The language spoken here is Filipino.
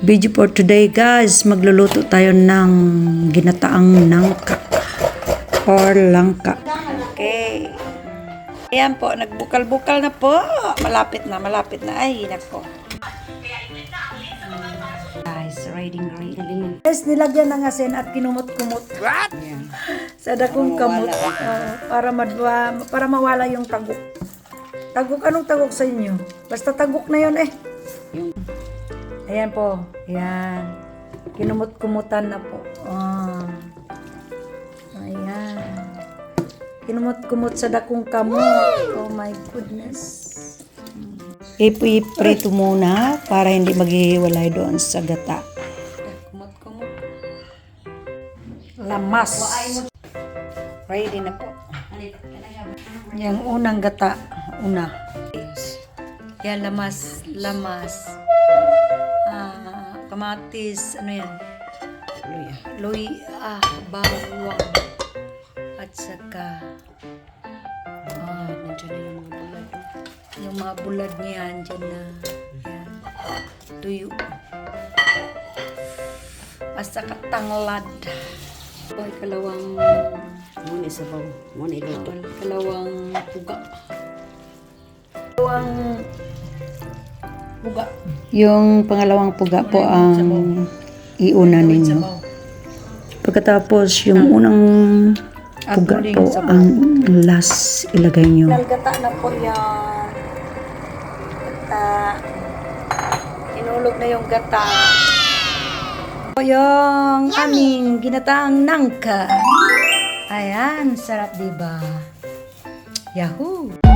Video for today guys, magluluto tayo ng ginataang nangka or langka. Okay. Ayan po, nagbukal-bukal na po. Malapit na. Ay, nako. Guys, ready. Guys, nilagyan ng asin at kinumot-kumot. What? Ayan. Sa dakong kamot. Para mawala yung tagok. Tagok, anong tagok sa inyo? Basta tagok na yun eh. Ayan po. Ayan. Kinumot-kumutan na po. Ayan. Kinumot-kumot sa dakong kamot. Oh my goodness. Iprito muna para hindi maghihiwalay doon sa gata. Kumot-kumot. Lamas. Ready na po. Yung unang gata. Yan, lamas. Kamatis, ano yan? Luya, bawang. At saka, nandiyan na yung mga bulad. Yung mga bulad niyan, dyan na. Yan. Tuyo. At saka tanglad. Ay, kalawang... Muna sabaw. Muna iluto. Kalawang puga. Kalawang puga. Yung pangalawang puga po ang iuna ninyo. Pagkatapos yung unang puga po ang last ilagay nyo. Nalgata na po yan. Gata. Inulog na yung gata. Yung aming ginataang nangka. Ayan, sarap diba? Yahoo!